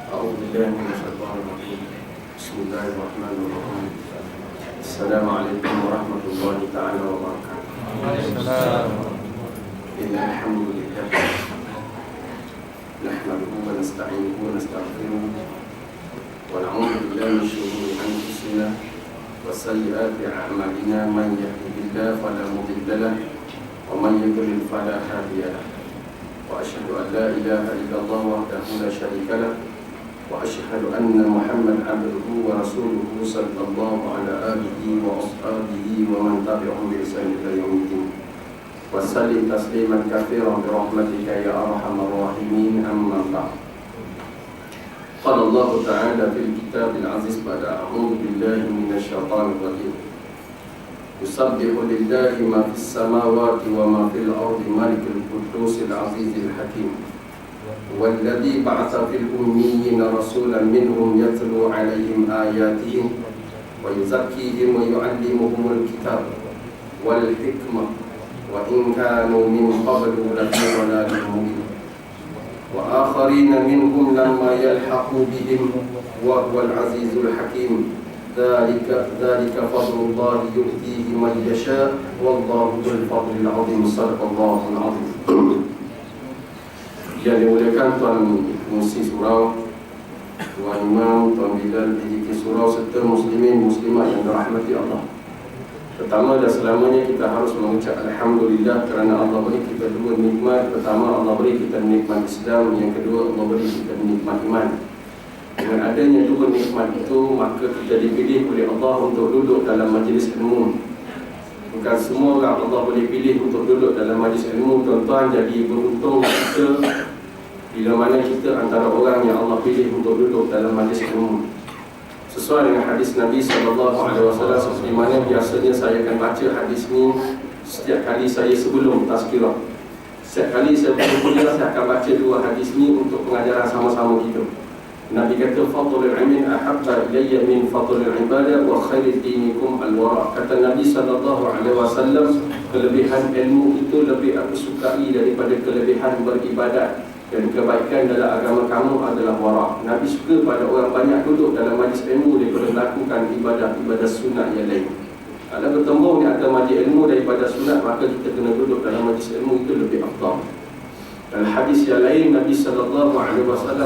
أعوذ بالله من الشيطان الرجيم. بسم الله الرحمن الرحيم. السلام عليكم ورحمة الله تعالى وبركاته. السلام. إن الحمد لله نحمده ونستعينه ونستغفره ونعوذ بالله من شرور أنفسنا وسيئات أعمالنا. من يهده الله فلا مضل له ومن يضلل فلا هادي له. وأشهد أن لا إله إلا الله وحده لا شريك له وأشهد أن محمد عبده ورسوله صلى الله على آله وأصحابه ومن تبعهم بإحسان إلى يوم الدين. وسلم تسليما كثيرا برحمتك يا أرحم الراحمين. أما بعد. قال الله تعالى في الكتاب العزيز بعد أعوذ بالله من الشيطان الرجيم. يسبح لله ما في السماوات وما في الأرض ملك القدوس العزيز الحكيم والذي بعث في الأميين رسولا منهم يتلو عليهم آياته ويزكيهم ويعلمهم الكتاب والحكمة وإن كانوا من قبل لفي ضلال مبين وآخرين منهم لما يلحقوا بهم وهو العزيز الحكيم ذلك فضل الله يؤتيه من يشاء والله ذو الفضل العظيم. صدق الله العظيم. Yang dimuliakan Tuan Musi Surau, Tuan Imam, Tuan Bilal PJK Surau serta muslimin muslimat yang dirahmati Allah. Pertama dan selamanya kita harus mengucap Alhamdulillah kerana Allah beri kita dua nikmat. Pertama, Allah beri kita nikmat Islam. Yang kedua, Allah beri kita nikmat iman. Dengan adanya dua nikmat itu, maka kita dipilih oleh Allah untuk duduk dalam majlis ilmu. Bukan semua orang Allah boleh pilih untuk duduk dalam majlis ilmu, tuan-tuan. Jadi beruntung kita bila mana kita antara orang yang Allah pilih untuk duduk dalam majlis ilmu. Sesuai dengan hadis Nabi SAW, seperti mana biasanya saya akan baca hadis ni setiap kali saya sebelum tazkirah. Setiap kali saya berkuliah, saya akan baca dua hadis ni untuk pengajaran sama-sama kita. Nabi kata, fadlul ilmi ahabba ilayya min fadlul ibadah wa khairid dinikum al-wara'. Kata Nabi SAW, kelebihan ilmu itu lebih aku sukai daripada kelebihan beribadat, dan kebaikan dalam agama kamu adalah wara'. Nabi suka pada orang banyak duduk dalam majlis ilmu daripada melakukan ibadah-ibadah sunat yang lain. Kalau bertemu ni ada majlis ilmu daripada sunat, maka kita kena duduk dalam majlis ilmu, itu lebih afdal. Dan hadis yang lain, Nabi SAW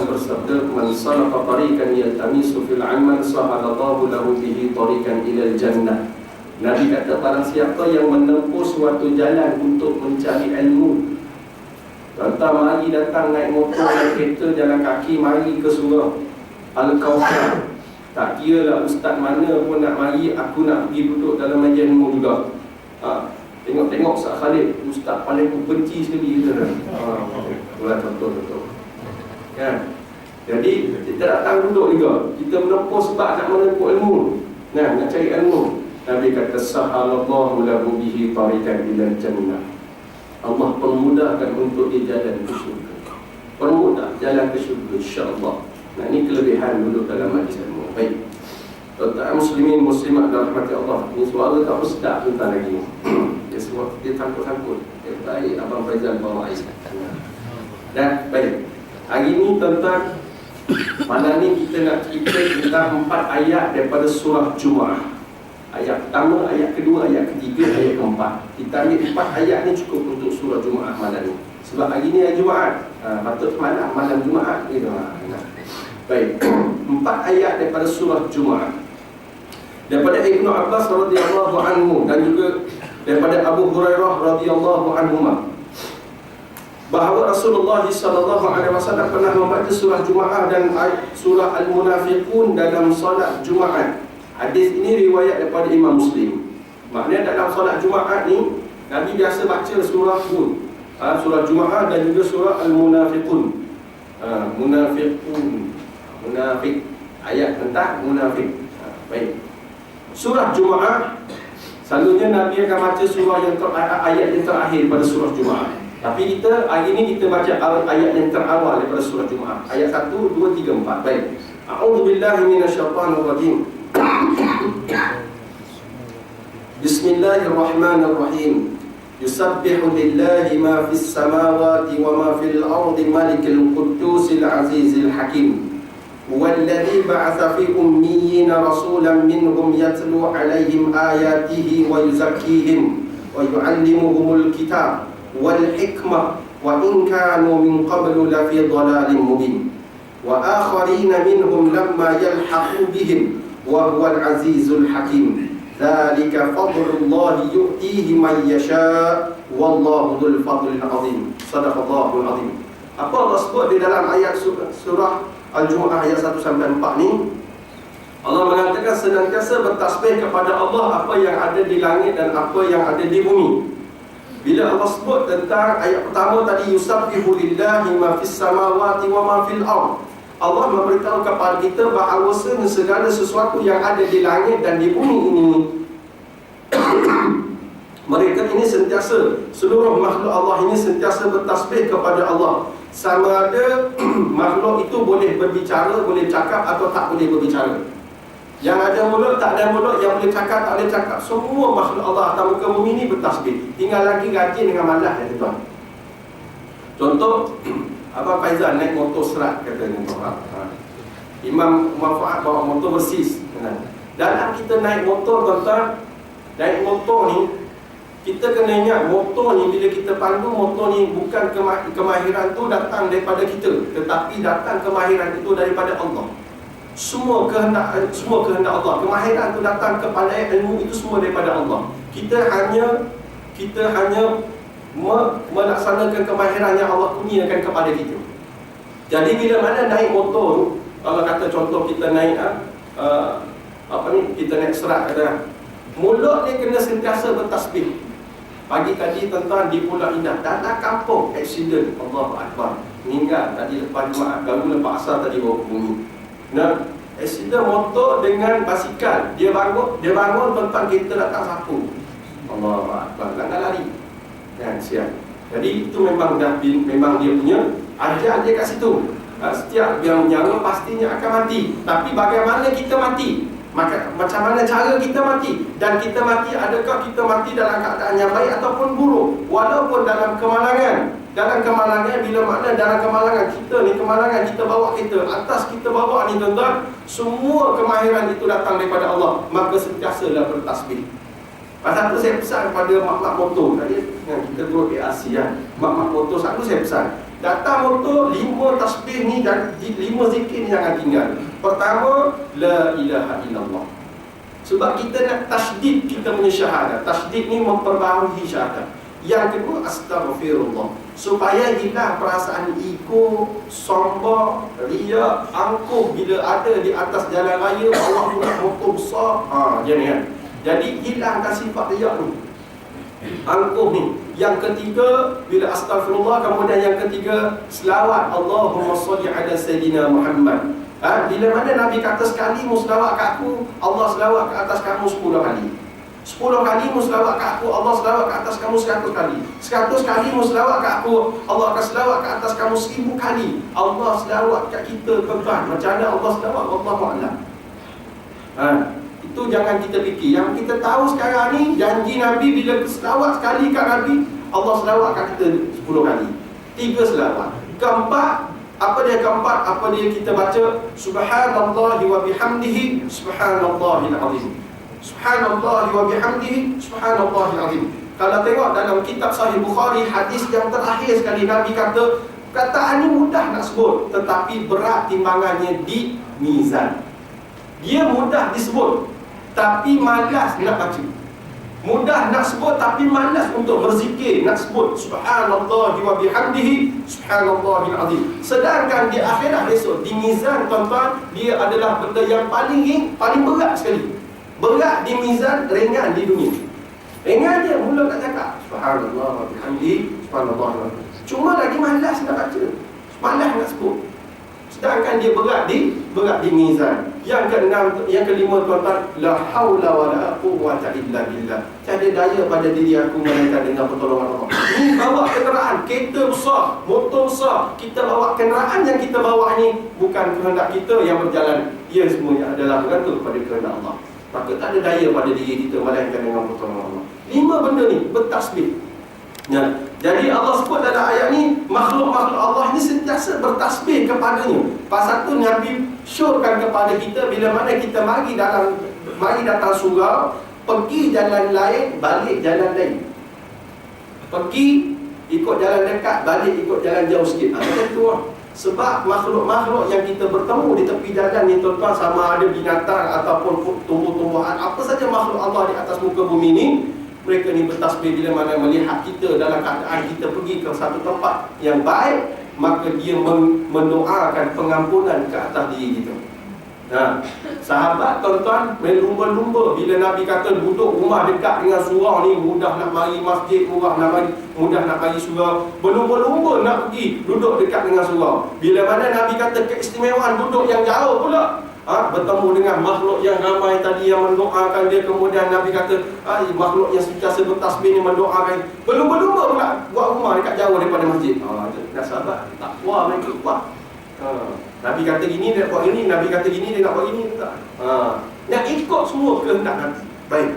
bersabda, man salaka tariqan yaltamisu fil 'amal sahalallahu lahu bihi tariqan ilal jannah. Nabi kata, barang siapa yang menempuh suatu jalan untuk mencari ilmu, contoh mari datang naik motor, naik kereta, jalan kaki, mari ke surau Al-Kawthar, tak kira lah ustaz mana pun nak mari, aku nak pergi duduk dalam majlis ilmu juga. Tengok Ustaz Khalid, ustaz paling aku benci sekali kita. Itulah contoh-contoh. Kan? Jadi kita datang duduk juga, kita menempuh sebab nak menempuh ilmu, nak cari ilmu. Nabi kata, sahalallahu lahu bihi tariqan ilal jannah. Allah permudahkan untuk dia jalan ke syurga. Permudah jalan ke syurga, insya-Allah. Nah, ini kelebihan duduk dalam majlis ilmu. Baik. Tuan-tuan muslimin muslimat dan rahmati Allah, ini suara tak sedap tuan lagi. Dia sangkut-sangkut. Baik, Abang Faizal bawa air. Dan baik, hari ini tuan-tuan, malam ni kita nak cerita tentang 4 ayat daripada surah Jumu'ah. Ayat pertama, ayat kedua, ayat ketiga, ayat keempat. Kita ambil 4 ayat ni cukup untuk surah Jumu'ah malam ni. Sebab hari ni hari Jumaat, patut malam Jumaat gitu. Baik, 4 ayat daripada surah Jumu'ah. Daripada Ibnu Abbas radhiyallahu anhu dan juga daripada Abu Hurairah radhiyallahu anhuma, bahawa Rasulullah SAW pernah membaca surah Jumu'ah dan surah Al-Munafiqun dalam solat Jumaat. Hadis ini riwayat daripada Imam Muslim. Maknanya dalam solat Jumaat ni Nabi biasa baca surah pun, surah Jumu'ah dan juga surah Al-Munafiqun. Munafik, ayat tentang munafik. Baik. Surah Jumu'ah, selalunya Nabi akan baca surah yang ayat yang terakhir pada surah Jumu'ah. Tapi kita hari ini kita baca ayat yang terawal daripada surah Jumu'ah. Ayat 1, 2, 3, 4. Baik. A'udzubillahi minasyaitanirrajim. Bismillahirrahmanirrahim. Yusabbihu lillahi ma fis samawati wa ma fil ardi malikil qudusil azizil hakim. Walladzi ba'atsa fi ummiyina rasulan minhum yatlu 'alaihim ayatihi wa yuzakkihim wa yu'allimuhumul kitab wal hikmah wa in kanu min qablu lafi dhalalin mubin wa akharina minhum lamma yalhaqu bihim wa huwal azizul hakim. Dzalika fadlullahi yu'tihi man yasha wallahu dzul fadlil azim. Shadaqallahul azim. Apa Allah sebut di dalam ayat surah Al-Jumu'ah ayat 1 sampai 4 ni? Allah mengatakan senantiasa bertasbih kepada Allah apa yang ada di langit dan apa yang ada di bumi. Bila Allah sebut tentang ayat pertama tadi, yusabbihu lillahi ma fis samawati wa ma fil ard, Allah memberitahu kepada kita bahawa segala sesuatu yang ada di langit dan di bumi ini mereka ini sentiasa, seluruh makhluk Allah ini sentiasa bertasbih kepada Allah. Sama ada makhluk itu boleh berbicara, boleh cakap atau tak boleh berbicara. Yang ada mulut, tak ada mulut, yang boleh cakap, tak boleh cakap. Semua makhluk Allah atas muka bumi ini bertasbih. Tinggal lagi rajin dengan malas, ya tuan. Contoh, Abang Faizal naik motor serat, katanya tuan. Imam Umar Fuad bawa motor Mercedes. Dalam kita naik motor, tuan-tuan, naik motor ni, kita kena ingat motor ni, bila kita pandu motor ni, bukan kemahiran tu datang daripada kita, tetapi datang kemahiran itu daripada Allah. Semua kehendak Allah. Kemahiran tu datang kepada ilmu itu semua daripada Allah. Kita hanya melaksanakan kemahiran yang Allah kurniakan kepada kita. Jadi bila mana naik motor tu, kalau kata contoh kita naik kita naik serat, kata mulut ni kena sentiasa bertasbih. Pagi tadi tuan-tuan di Pulau Indah, dalam kampung aksiden, Allahu Akbar, meninggal tadi lepas Jumaat, baru lepas asar tadi bawa ke bumi. Nah, aksiden motor dengan basikal, dia bangun tuan-tuan, kita datang sapu. Allahu Akbar, nak lari kan, siap. Jadi itu memang dia punya ajar dia kat situ. Setiap yang nyawa pastinya akan mati. Tapi bagaimana kita mati? Maka macam mana cara kita mati? Dan kita mati, adakah kita mati dalam keadaan yang baik ataupun buruk? Walaupun dalam kemalangan, bila makna dalam kemalangan kita ni, kemalangan kita bawa kereta, atas kita bawa ni tuan-tuan, semua kemahiran itu datang daripada Allah. Maka sentiasalah bertasbih. Pasal tu saya pesan kepada mak-mak motor tadi, yang kita duduk di Asia, mak-mak motor satu saya pesan, datang motor 5 tasbih ni dan 5 zikir ni jangan tinggal. Pertama, la ilaha illallah. Sebab kita nak tasydid kita punya syahadat. Tasydid ni memperbaharui syahadat. Yang kedua, astaghfirullah. Supaya hilang perasaan ego, sombong, riak, angkuh bila ada di atas jalan raya, bawa pula motor besar. Macam ni kan. Jadi hilangkan sifat riak ni, angkuh ni. Yang ketiga, bila astaghfirullah. Kemudian yang ketiga, selawat. Allahumma salli ala Sayyidina Muhammad. Bila mana Nabi kata sekali mu selawat kat aku, Allah selawat ke atas kamu 10 kali. 10 kali mu selawat kat aku, Allah selawat ke atas kamu 100 kali. 100 kali mu selawat kat aku, Allah akan selawat ke atas kamu 1000 kali. Allah selawat kat kita, tuan-tuan. Macam mana Allah selawat? Wallahu a'lam. Itu jangan kita fikir. Yang kita tahu sekarang ni, janji Nabi bila selawat sekali kat Nabi, Allah selawat kat kita 10 kali. 3 selawat. Keempat, apa dia kita baca? Subhanallahi wa bihamdihi, subhanallahil azim. Subhanallahi wa bihamdihi, subhanallahil azim. Kalau tengok dalam kitab Sahih Bukhari, hadis yang terakhir sekali Nabi kata, kataan ini mudah nak sebut, tetapi berat timbangannya di mizan. Dia mudah disebut, tapi malas nak baca. Mudah nak sebut, tapi malas untuk berzikir, nak sebut subhanallahi wa bihamdihi, subhanallahil azim. Sedangkan di akhirat besok, di mizan tuan-tuan, dia adalah benda yang paling berat sekali. Berat di mizan, ringan di dunia. Ringan dia, mula nak cakap subhanallah wa bihamdihi, subhanallahil azim. Cuma lagi malas nak baca, malas nak sebut. Sedangkan dia berat di mizan. Yang keenam, yang kelima tuan-tuan, la haula wala quwwata illa billah. Tiada daya pada diri aku melainkan dengan pertolongan Allah. Ini bawa kenderaan, kereta besar, motor besar, kita bawa kenderaan yang kita bawa ni bukan kehendak kita yang berjalan. Ia semuanya adalah bergantung pada kehendak Allah. Maka tak ada daya pada diri kita melainkan dengan pertolongan Allah. 5 benda ni bertasbih. Jadi Allah sebut dalam ayat ni, makhluk-makhluk Allah ni sentiasa bertasbih kepadanya. Pasal tu Nabi syorkan kepada kita, bila mana kita mari datang surau, pergi jalan lain, balik jalan lain. Pergi ikut jalan dekat, balik ikut jalan jauh sikit. Macam tu lah. Sebab makhluk-makhluk yang kita bertemu di tepi jalan ni, tuan-tuan, sama ada binatang ataupun tumbuh-tumbuhan, apa saja makhluk Allah di atas muka bumi ni, mereka ni bertasbih bila mana melihat kita dalam keadaan kita pergi ke satu tempat yang baik, maka dia mendoakan pengampunan ke atas diri kita. Nah, sahabat tuan-tuan berlumba-lumba bila Nabi kata duduk rumah dekat dengan surau ni, mudah nak mari masjid, mudah nak mari surau, berlumba-lumba nak pergi duduk dekat dengan surau. Bila mana Nabi kata keistimewaan duduk yang jauh pula, bertemu dengan makhluk yang ramai tadi yang mendoakan dia. Kemudian Nabi kata makhluk yang sentiasa bertasbih ni mendoakan, berlumba-lumba pula buat rumah dekat jauh daripada masjid. Dah sahabat takwa mereka kuat. Nabi kata gini dia buat gini, Nabi kata gini dia nak buat gini, tak? Nak ikut semua kehendak Nabi. Baik.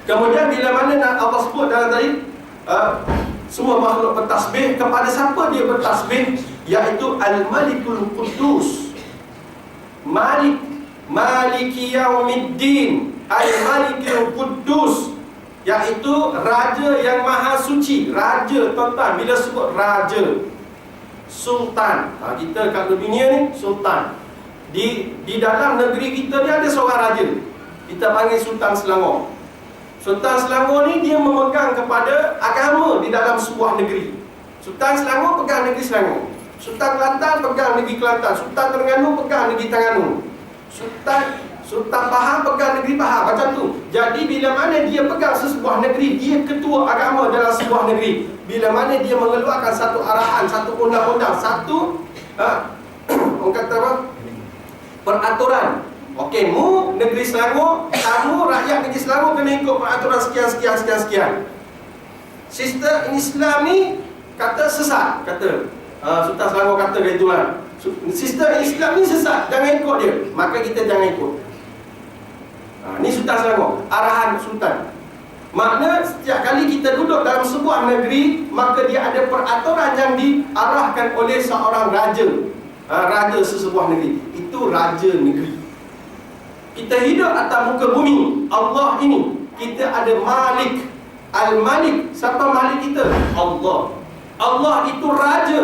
Kemudian bila mana Allah sebut dalam tadi, semua makhluk bertasbih, kepada siapa dia bertasbih? Iaitu Al-Malikul Quddus, Maliki Yaumiddin, Al-Malikul Quddus, iaitu Raja yang Maha Suci. Raja, tuan-tuan, bila sebut Raja, Sultan, kita kat dunia ni Sultan. Di dalam negeri kita ni ada seorang Raja, kita panggil Sultan Selangor. Sultan Selangor ni dia memegang kepada agama di dalam sebuah negeri. Sultan Selangor pegang negeri Selangor, Sultan Kelantan pegang negeri Kelantan, Sultan Terengganu pegang negeri Terengganu, Sultan Pahang pegang negeri Pahang. Macam tu. Jadi bila mana dia pegang sebuah negeri, dia ketua agama dalam sebuah negeri. Bila mana dia mengeluarkan satu arahan, satu undang-undang, satu orang kata apa? Peraturan. Okey, negeri Selangor, kamu rakyat negeri Selangor kena ikut peraturan sekian. Sistem Islam ni kata sesat, kata Sultan Selangor kata dia tu kan. Sistem Islam ni sesat, jangan ikut dia. Maka kita jangan ikut. Ni Sultan Selangor, arahan Sultan. Makna setiap kali kita duduk dalam sebuah negeri, maka dia ada peraturan yang diarahkan oleh seorang raja. Raja sesebuah negeri, itu raja negeri. Kita hidup atas muka bumi Allah ini, kita ada Malik. Al-Malik, siapa Malik kita? Allah. Allah itu raja.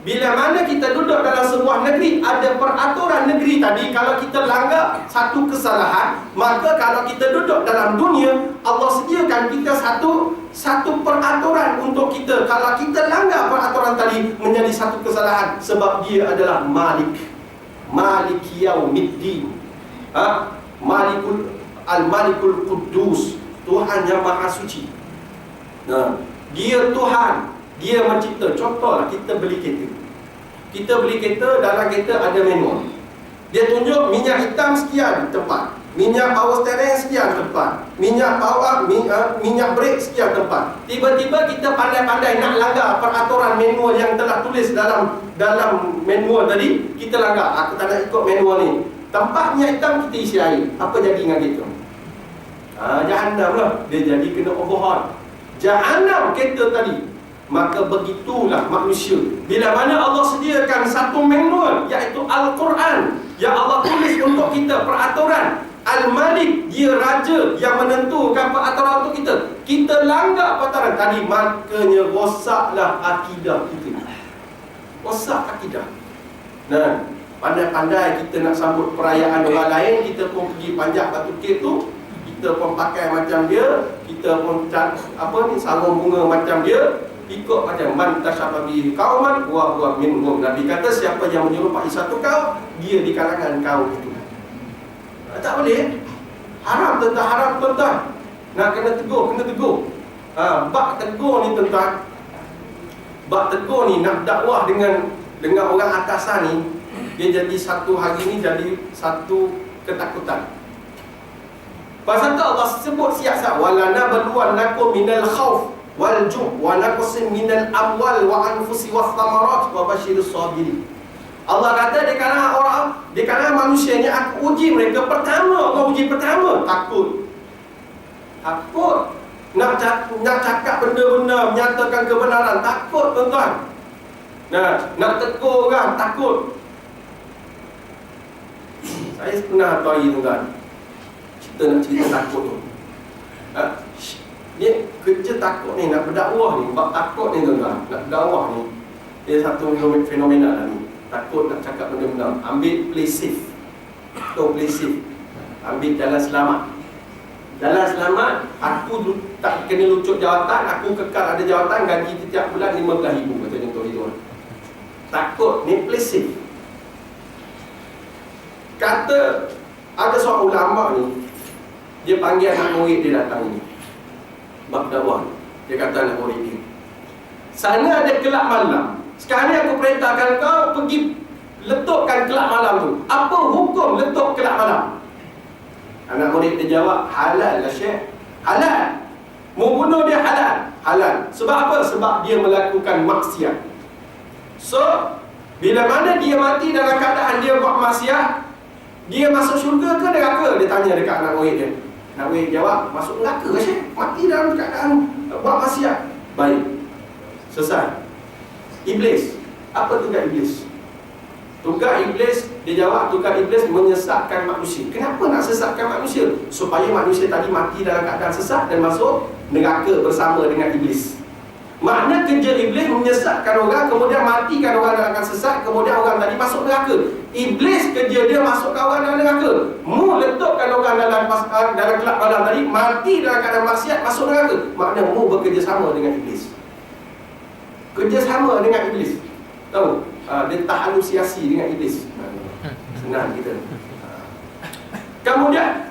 Bila mana kita duduk dalam sebuah negeri, ada peraturan negeri tadi. Kalau kita langgar satu kesalahan, maka kalau kita duduk dalam dunia, Allah sediakan kita satu peraturan untuk kita. Kalau kita langgar peraturan tadi, menjadi satu kesalahan. Sebab dia adalah Malik, Maliki Yaumiddin, Al-Malikul Quddus, Tuhan yang Maha Suci. Dia Tuhan, dia mencipta. Contohlah, kita beli kereta. Kita beli kereta, dalam kereta ada manual. Dia tunjuk minyak hitam sekian tempat, minyak power steering sekian tempat, minyak brake sekian tempat. Tiba-tiba kita pandai-pandai nak langgar peraturan manual yang telah tulis dalam manual tadi. Kita langgar, aku tak nak ikut manual ni. Tempat minyak hitam kita isi air. Apa jadi dengan kita? Jahannam lah. Dia jadi kena overhaul. Jahannam kereta tadi. Maka begitulah manusia. Bila mana Allah sediakan satu manual, iaitu Al-Quran, yang Allah tulis untuk kita peraturan. Al-Malik, dia raja yang menentukan peraturan untuk kita. Kita langgar peraturan tadi, makanya rosaklah akidah kita. Rosak akidah. Nah, pandai-pandai kita nak sambut perayaan orang lain, kita pun pergi panjat batu kek tu, kita pun pakai macam dia, kita pun sarung bunga macam dia, ikut macam man tasyababi qauman wa huwa minhum. Nabi kata siapa yang menyerupai satu kaum, dia di kalangan kaum itu. Tak boleh. Haram tuan-tuan. Nak kena tegur. Bab tegur ni tuan-tuan. Bab tegur ni nak dakwah dengan orang atasan ni, dia jadi satu hari ni jadi satu ketakutan. Pasal tu Allah sebut siasat walana balwannakum minal khauf wal ju' wa naqsim minal amwal wa anfusi was thamarat wa basyirus sabirin. Allah kata di kalangan manusia ni aku uji mereka. Pertama, Allah uji pertama takut. nak cakap benda-benda menyatakan kebenaran, takut tuan-tuan. Nak tegur orang, takut. Saya pernah tahu tuan-tuan, kita nak cerita takut ni. Ni kerja takut ni, nak berdakwah ni, bab takut ni tuan-tuan, nak berdakwah ni, dia satu fenomena lah ni. Takut nak cakap benda-benda, ambil play safe. Play safe, ambil jalan selamat. Jalan selamat, aku tak kena lucuk jawatan, aku kekal ada jawatan, gaji setiap bulan 15,000, macam contoh itu. Takut, ni play safe. Kata ada seorang ulama ni, dia panggil anak murid dia datang ni, bab dakwah. Dia kata anak murid dia, sana ada kelab malam, sekarang ni aku perintahkan kau pergi letupkan kelab malam tu. Apa hukum letup kelab malam? Anak murid dia jawab, halal lah Syekh, halal. Mau bunuh dia halal, halal. Sebab apa? Sebab dia melakukan maksiat. So, bila mana dia mati dalam keadaan dia buat maksiat, dia masuk syurga ke neraka? Dia tanya dekat anak murid dia. Anak murid jawab, masuk neraka lah Syekh, mati dalam keadaan buat maksiat. Baik, selesai. Iblis, apa tugas iblis? Tugas iblis, dia jawab, tugas iblis menyesatkan manusia. Kenapa nak sesatkan manusia? Supaya manusia tadi mati dalam keadaan sesat dan masuk neraka bersama dengan iblis. Makna kerja iblis menyesatkan orang, kemudian matikan orang dalam keadaan sesat, kemudian orang tadi masuk neraka. Iblis kerja dia masukkan orang dalam neraka. Mu letupkan orang dalam kelab malam tadi, mati dalam keadaan maksiat, masuk neraka. Makna mu bekerjasama dengan iblis. Kerjasama dengan iblis. Tahu? Dia tak halusinasi dengan iblis. Senang kita. Kemudian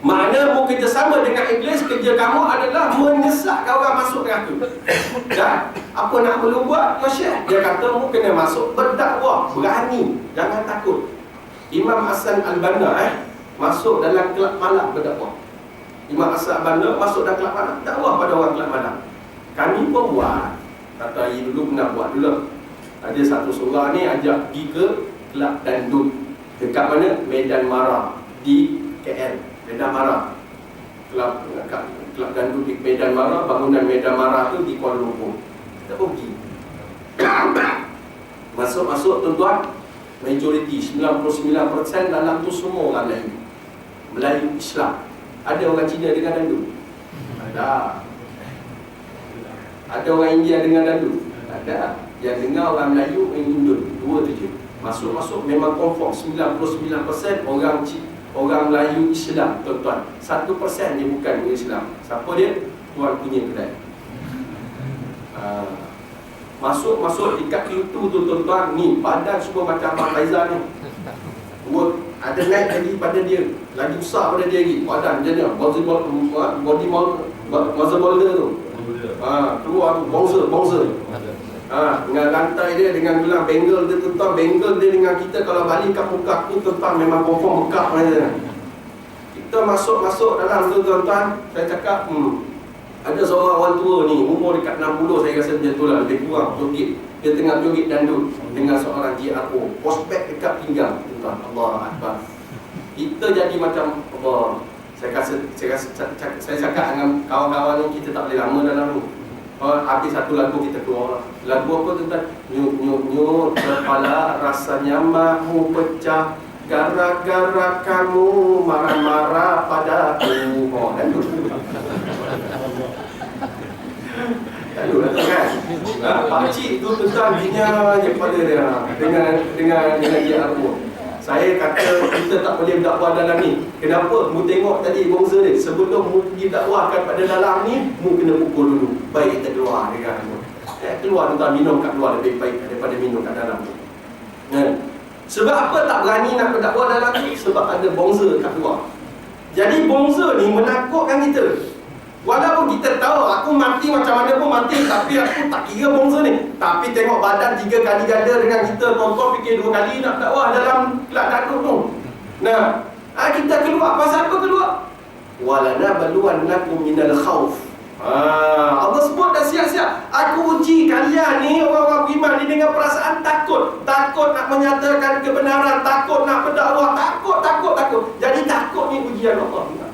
makna mu kerjasama dengan iblis, kerja kamu adalah menyesatkan orang masuk neraka. Dan apa nak perlu buat? Syekh, dia kata mu kena masuk berdakwah, berani, jangan takut. Imam Hasan Al-Banna masuk dalam kelab malam berdakwah. Imam Hasan Al-Banna masuk dalam kelab malam, dakwah pada orang kelab malam. Kami pun buat. Kata Ayi dulu pernah buat dulu. Ada satu surah ni ajak pergi ke kelab dandut. Dekat mana? Medan Mara di KL. Medan Mara. Kelab dandut di Medan Mara, bangunan Medan Mara tu di Kuala Lumpur. Kita pergi. Masuk tuan-tuan, majoriti 99% dalam tu semua orang Melayu. Melayu Islam. Ada orang Cina dengan dandut? Ada. Ada orang India dengan dandut? Ada. Yang dengar orang Melayu dengan Indon, dua tu je. Masuk memang confirm 99% orang Melayu Islam tuan-tuan. 1% dia bukan orang Islam. Siapa dia? Tuan punya kedai. Masuk dekat pintu tu tuan-tuan, ni badan semua macam Abang Faizal ni. Ada naik lagi pada dia, lagi besar pada dia lagi. Badan macam ni, body boulder tu. Keluar tu, bouncer. Dengan lantai dia, dengan gelang bengal dia tuan-tuan. Bengal dia dengan kita kalau balik kat muka aku tuan-tuan, memang confirm Mekah saja. Kita masuk dalam tu tuan-tuan. Saya cakap, ada seorang orang tua ni, umur dekat 60, saya rasa macam tu lah, lebih kurang joget. Dia tengah joget dandut dengan seorang GRO, prospek dekat pinggang tuan-tuan. Allah Akbar. Kita jadi macam Allah. Saya cakap dengan kawan-kawan ni, kita tak boleh lama dalam ni. Habis satu lagu kita keluar. Lagu apa tuan-tuan? Nyut kepala, rasanya mahu pecah gara-gara kamu marah-marah padaku. Dandut. Dandut lah kan? Pakcik tu tuan-tuan binya je pada dia dengan dia aku. Saya kata kita tak boleh berdakwah dalam ni. Kenapa? Mu tengok tadi bongsa dia, sebelum mu pergi dakwahkan pada dalam ni, mu kena pukul dulu. Baik kita keluar dengan mu. Keluar tuan, minum kat luar lebih baik daripada minum kat dalam tu. Sebab apa tak berani nak berdakwah dalam tu? Sebab ada bongsa kat luar. Jadi bongsa ni menakutkan kita. Walaupun kita tahu aku mati macam mana pun mati, tapi aku tak kira bongsa ni. Tapi tengok badan 3 kali ganda dengan kita, tuan-tuan fikir 2 kali nak dakwah dalam kelab dandut tu. Kita keluar, pasal apa keluar? Walana baluwannakum minal khauf. Allah sebut dah siap-siap. Aku uji kalian ni, orang-orang beriman ni, dengan perasaan takut. Takut nak menyatakan kebenaran, takut nak berdakwah, takut. Jadi takut ni ujian Allah.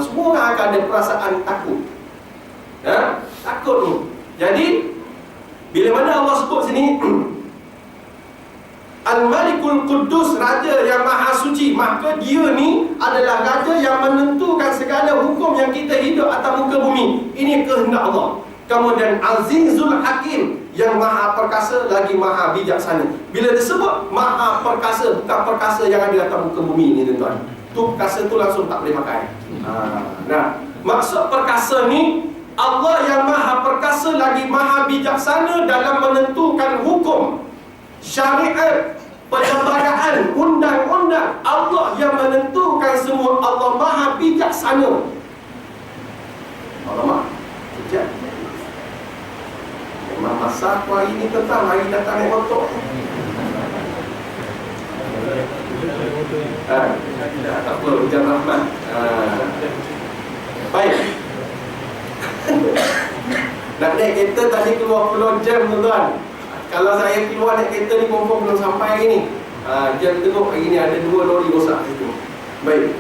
Semua orang akan ada perasaan takut. Takut ni. Jadi bila mana Allah sebut sini Al-Malikul Quddus, Raja yang Maha Suci, maka dia ni adalah Raja yang menentukan segala hukum yang kita hidup atas muka bumi. Ini kehendak Allah. Kemudian Azizul Hakim, yang Maha Perkasa lagi Maha Bijaksana. Bila disebut Maha Perkasa, bukan perkasa yang ada atas muka bumi ni tuan-tuan. Tu perkasa tu langsung tak boleh pakai. Nah, maksud perkasa ni Allah yang Maha Perkasa lagi Maha Bijaksana dalam menentukan hukum, syariat, perlembagaan, undang-undang. Allah yang menentukan semua. Allah Maha Bijaksana. Alamak, kejap. Memang masa aku hari ni tentang hari datang naik motor. Tak apa, hujan rahmat. Baik. Nak naik kereta tadi keluar Pulau Jam tuan-tuan. Kalau saya keluar naik kereta ni confirm belum sampai hari ni. Jam tengok hari ni ada 2 lori rosak situ. Baik.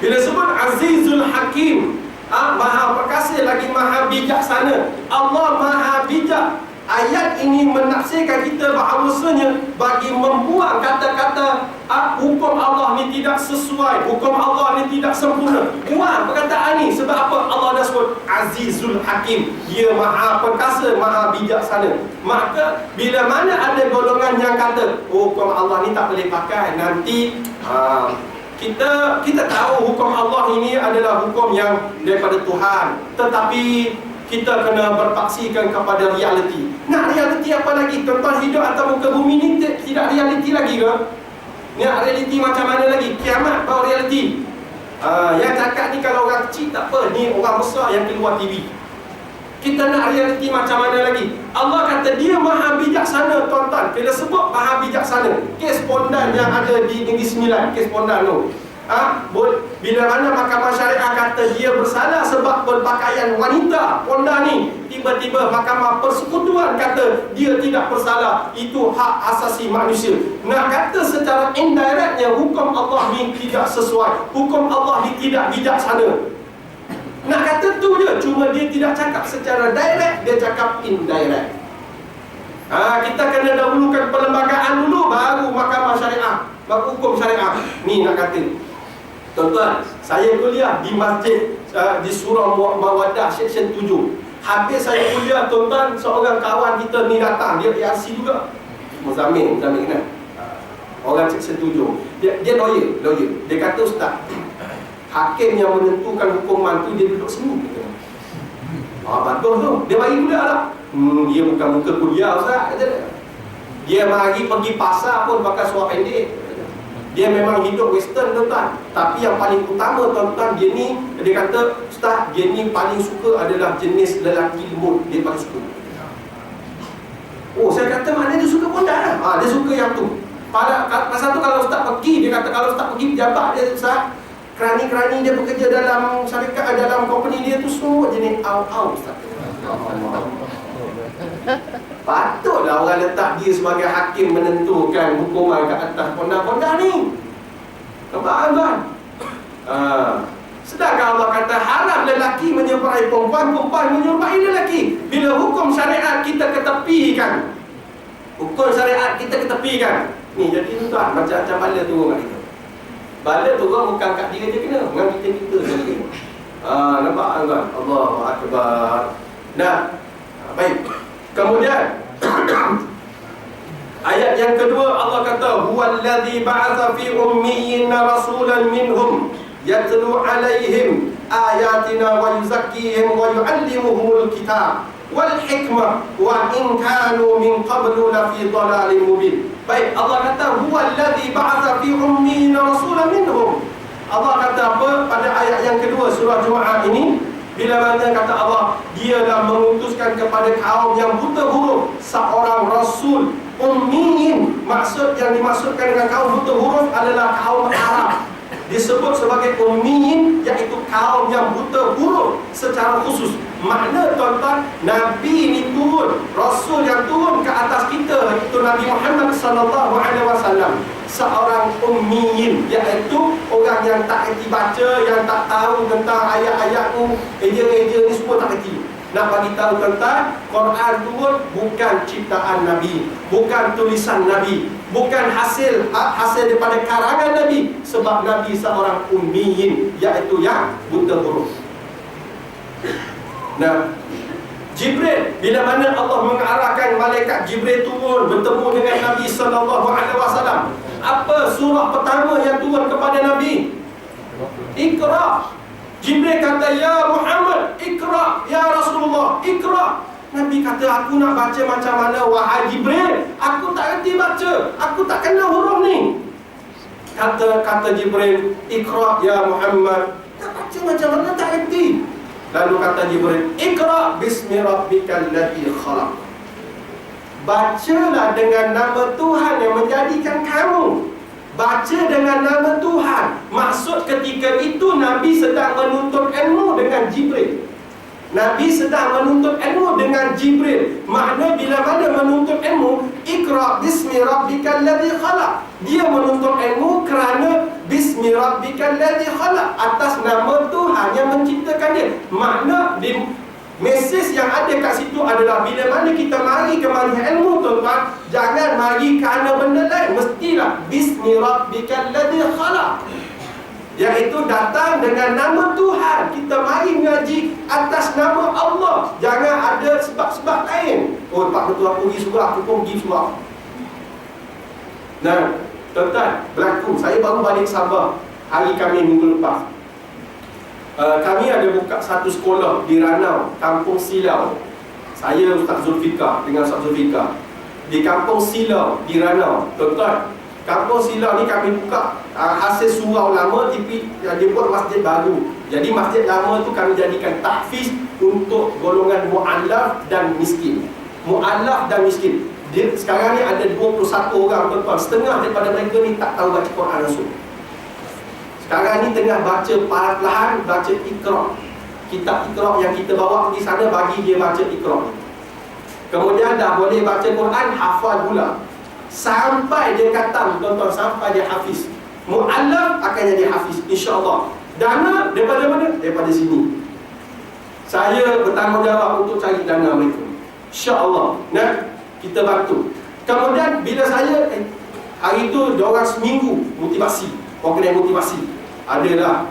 Bila sebut Azizul Hakim, Maha Perkasa lagi Maha Bijaksana. Allah Maha Bijak. Ayat ini menafsirkan kita bahawasanya bagi membuang kata-kata hukum Allah ni tidak sesuai, hukum Allah ni tidak sempurna, buang perkataan ni. Sebab apa? Allah dah sebut Azizul Hakim, dia Maha Perkasa, Maha Bijaksana. Maka bila mana ada golongan yang kata hukum Allah ni tak boleh pakai, nanti kita tahu hukum Allah ini adalah hukum yang daripada Tuhan, tetapi kita kena berpaksikan kepada realiti. Nak realiti apa lagi? Tuan-tuan hidup atas muka bumi ni tidak realiti lagi ke? Nak realiti macam mana lagi? Kiamat baru realiti. Yang cakap ni kalau orang kecil tak apa, ni orang besar yang keluar TV. Kita nak realiti macam mana lagi? Allah kata dia Maha Bijaksana tuan-tuan. Bila sebut Maha Bijaksana, kes Pondan yang ada di Negeri Sembilan, kes Pondan tu, bila mana Mahkamah Syariah kata dia bersalah sebab berpakaian wanita, Pondan ni, tiba-tiba Mahkamah Persekutuan kata dia tidak bersalah, itu hak asasi manusia. Nak kata secara indirectnya hukum Allah ni tidak sesuai, hukum Allah ni tidak bijaksana. Nak kata tu je, cuma dia tidak cakap secara direct, dia cakap indirect. Kita kena dahulukan perlembagaan dulu, baru Mahkamah Syariah, baru hukum syariah. Ni nak kata tuan-tuan, saya kuliah di masjid di Surau Mawadah Seksyen 7. Habis saya kuliah tuan-tuan, seorang kawan kita ni datang, dia PRC juga, Muzammil kenal, orang Seksyen 7. Dia lawyer. Dia kata, Ustaz, hakim yang menentukan hukuman tu dia duduk sini. Bagus tu, dia bagi kuliah lah. Dia bukan muka kuliah Ustaz. Dia mari pergi pasar pun pakai suara pendek. Dia memang hidup western tuan-tuan. Tapi yang paling utama tuan-tuan, dia kata, Ustaz, dia ni paling suka adalah jenis lelaki lembut. Dia paling suka. Oh, saya kata mana dia suka Pondan lah. Dia suka yang tu. Pasal tu kalau Ustaz pergi, dia kata kalau Ustaz pergi pejabat dia, Ustaz, kerani-kerani dia bekerja dalam syarikat, dalam company dia tu semua jenis au-au Ustaz. Patutlah orang letak dia sebagai hakim menentukan hukuman ke atas Pondan-Pondan ni. Nampak tuan? Sedangkan Allah kata haram lelaki menyerpai perempuan, perempuan menyerpai lelaki. Bila hukum syariat kita ketepikan, hukum syariat kita ketepikan. Ni jadi tuan, macam bala turun kat kita. Bala turun bukan kat dia je kena, dengan kita je lagi. Nampak tuan? Allahu Akbar. Nah, baik. Kemudian ayat yang kedua Allah kata huwallazi ba'atha fi ummiyina rasulan minhum yatlu alaihim ayatina wa yuzakkihim wa yu'allimuhumul kitab wal hikmah wa in kanu min qablu la fi dhalalin mubin. Baik, Allah kata huwallazi ba'atha fi ummiyina rasulan minhum. Allah kata apa pada ayat yang kedua surah Jumaat ini? Bila mana kata Allah, dia dah mengutuskan kepada kaum yang buta huruf seorang rasul ummiyin. Maksud yang dimaksudkan dengan kaum buta huruf adalah kaum Arab. Disebut sebagai ummiyin, iaitu kaum yang buta huruf secara khusus. Makna tuan-tuan, Nabi ini turun, Rasul yang turun ke atas kita, iaitu Nabi Muhammad SAW, seorang ummiyin, iaitu orang orang yang tak kerti baca, yang tak tahu tentang ayat-ayat tu, eja-eja ni semua tak kerti. Nak bagi tahu tentang Quran turun bukan ciptaan Nabi, bukan tulisan Nabi, bukan hasil daripada karangan Nabi. Sebab Nabi seorang ummiyin, iaitu yang buta huruf. Nah, Jibril, bila mana Allah mengarahkan malaikat Jibril turun bertemu dengan Nabi SAW, apa surah pertama yang turun kepada Nabi? Iqra. Jibril kata, ya Muhammad, Iqra. Ya Rasulullah, Iqra. Nabi kata, aku nak baca macam mana wahai Jibril? Aku tak kerti baca, aku tak kenal huruf ni. Kata Jibril, Iqra ya Muhammad. Nak baca macam mana tak kerti. Lalu kata Jibril, Iqra bismi rabbikal ladzi khalaq. Bacalah dengan nama Tuhan yang menjadikan kamu. Baca dengan nama Tuhan. Maksud ketika itu Nabi sedang menuntut ilmu dengan Jibril. Nabi sedang menuntut ilmu dengan Jibril. Makna bila mana menuntut ilmu, Iqra bismi rabbikal ladzi khalaq. Dia menuntut ilmu kerana bismi rabbikal ladzi khalaq, atas nama Tuhan yang menciptakan dia. Makna mesej yang ada kat situ adalah bila mana kita mari ke majlis ilmu, tuan-tuan, jangan mari kerana benda lain, mestilah bismi rabbikal ladzi khalaq, iaitu datang dengan nama Tuhan. Kita mari mengaji atas nama Allah, jangan ada sebab-sebab lain. Oh, Pak Ketua aku pergi surau, aku pun pergi surau. Nah, tuan-tuan, berlaku. Saya baru balik Sabah hari Khamis minggu lepas. Kami ada buka satu sekolah di Ranau, Kampung Silau. Saya Ustaz Zulfikar dengan Ustaz Zulfikar di Kampung Silau di Ranau. Tuan-tuan, Kampung Silau ni kami buka hasil surau lama, tapi dia buat masjid baru. Jadi masjid lama tu kami jadikan tahfiz untuk golongan mu'allaf dan miskin. Mu'allaf dan miskin. Sekarang ni ada 21 orang, tuan-tuan. Setengah daripada mereka ni tak tahu baca Quran langsung. Sekarang ni tengah baca perlahan, baca Iqra. Kitab Iqra yang kita bawa pergi sana, bagi dia baca Iqra. Kemudian dah boleh baca Quran, hafal pula. Sampai dia khatam, tuan-tuan, sampai dia hafiz. Mu'allaf akan jadi hafiz, insya-Allah. Dana daripada mana? Daripada sini. Saya bertanggungjawab untuk cari dana mereka, insya-Allah. Nah, kita bantu. Kemudian bila saya hari tu diorang seminggu motivasi, program motivasi. Adalah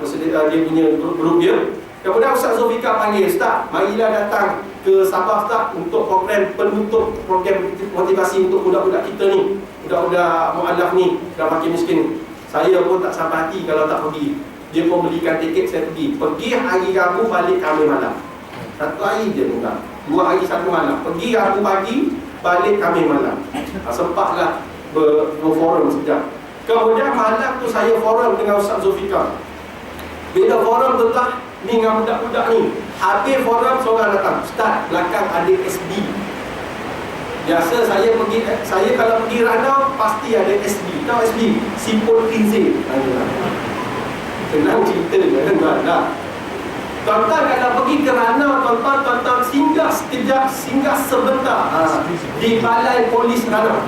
dia punya grup dia. Kemudian Ustaz Zulfikar panggil, Ustaz, marilah datang ke Sabah, Ustaz, untuk program penutup, program motivasi untuk budak-budak kita ni, budak-budak mu'allaf ni, dan makin miskin ni. Saya pun tak sampai hati kalau tak pergi. Dia pun belikan tiket, saya pergi. Pergi hari Rabu, balik Khamis malam. Satu hari je tuan. 2 hari 1 malam. Pergi Rabu pagi, balik Khamis malam. Sempatlah berforum sekejap. Kemudian malam tu saya forum dengan Ustaz Zulfikar. Bila forum tu lah ni dengan budak-budak ni, habis forum seorang datang, Ustaz, belakang ada SB. Biasa saya kalau pergi Ranau pasti ada SB. Tahu SB? Simpul Kinzil. Senang cerita kan, dah. Tuan-tuan kalau pergi ke Ranau, tuan-tuan singgah sekejap, singgah sebentar di Balai Polis Ranau.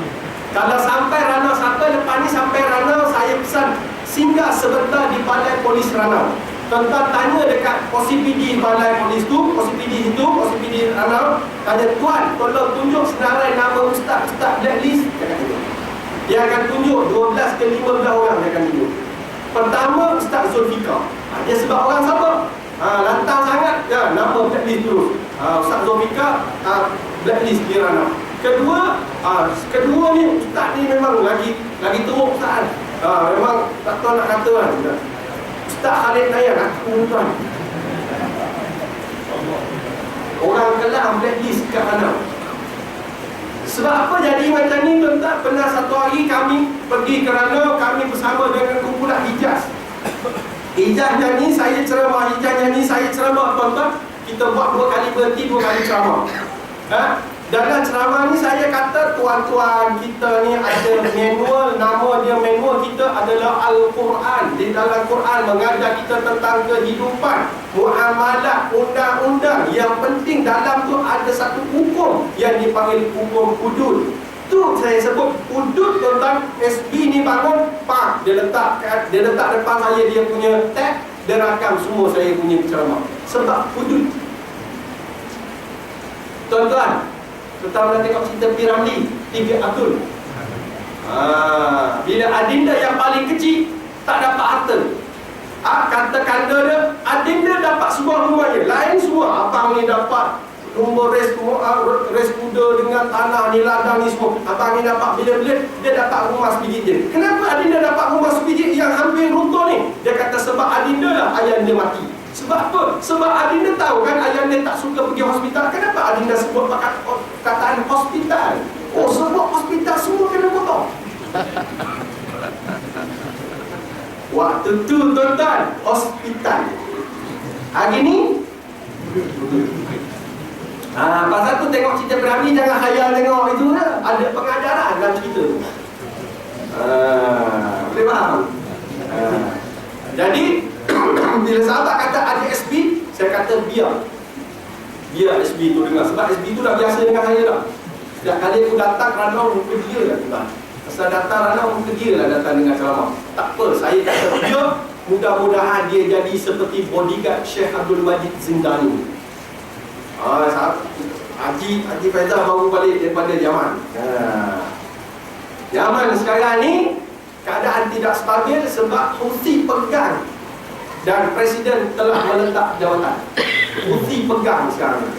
Kalau sampai Ranau, sampai lepas ni sampai Ranau, saya pesan singgah sebentar di Balai Polis Ranau. Tuan-tuan tanya dekat OCPD Balai Polis tu, OCPD itu, OCPD Ranau, tanya, Tuan, tolong tunjuk senarai nama Ustaz blacklist. Dia akan tunjuk 12 ke 15 orang dia akan tunjuk. Pertama, Ustaz Zulfikar. Dia sebab orang Sabah, lantang sangat, nama blacklist terus. Ustaz Zulfikar, blacklist di Ranau. Kedua ni, Ustaz ni memang lagi teruk Ustaz. Memang tak tahu nak kata kan. Ustaz Khalid Nayan, aku tuan. Orang Kelang blacklist kat Ranau. Sebab apa jadi macam ni, tuan-tuan? Pernah satu hari kami pergi ke Ranau, kami bersama dengan kumpulan Hijaz. Hijaz nyanyi, saya ceramah. Hijaz nyanyi, saya ceramah, tuan-tuan. Kita buat 2 kali berhenti, 2 kali ceramah. Dalam ceramah ni saya kata, tuan-tuan, kita ni ada manual, nama dia manual kita adalah Al-Quran. Di dalam Quran mengajar kita tentang kehidupan, muamalah, undang-undang. Yang penting dalam tu ada satu hukum yang dipanggil hukum hudud. Itu saya sebut hudud tuan-tuan. SB ni bangun, pak, dia letak depan saya dia punya tag, dia rakam semua saya punya ceramah. Sebab hudud. Tuan-tuan, terutama tengok cerita Piramli, Tiga Abdul. Bila adinda yang paling kecil tak dapat harta, kata kanda dia, adinda dapat sebuah rumahnya. Lain semua, abang ni dapat nombor res kuda dengan tanah ni, ladang ni semua. Abang ni dapat bila-bila, dia dapat rumah sebiji je. Kenapa adinda dapat rumah sebiji yang hampir runtuh ni? Dia kata sebab adinda lah ayah dia mati. Sebab apa? Sebab adinda tahu kan ayah dia tak suka pergi hospital. Kenapa adinda sebut kataan hospital? Oh, sebab hospital semua kena potong. Waktu tu tuan-tuan, hospital. Hari ni pasal tu tengok cerita Piramli, jangan khayal tengok itu lah. Ada pengajaran dalam cerita tu. Boleh faham? Jadi bila sahabat kata ada SB, saya kata biar SB tu dengar. Sebab SB tu dah biasa dengan saya dah. Setiap kali aku datang, Ranau muka dia lah tuan. Pasal datang Ranau muka dia lah datang dengan ceramah. Tak apa, saya kata biar. Mudah-mudahan dia jadi seperti bodyguard Syekh Abdul Majid Zindani. Haji Faizal baru balik daripada Yaman. Yaman sekarang ni keadaan tidak stabil sebab Houthi pegang dan Presiden telah meletak jawatan. Houthi pegang sekarang.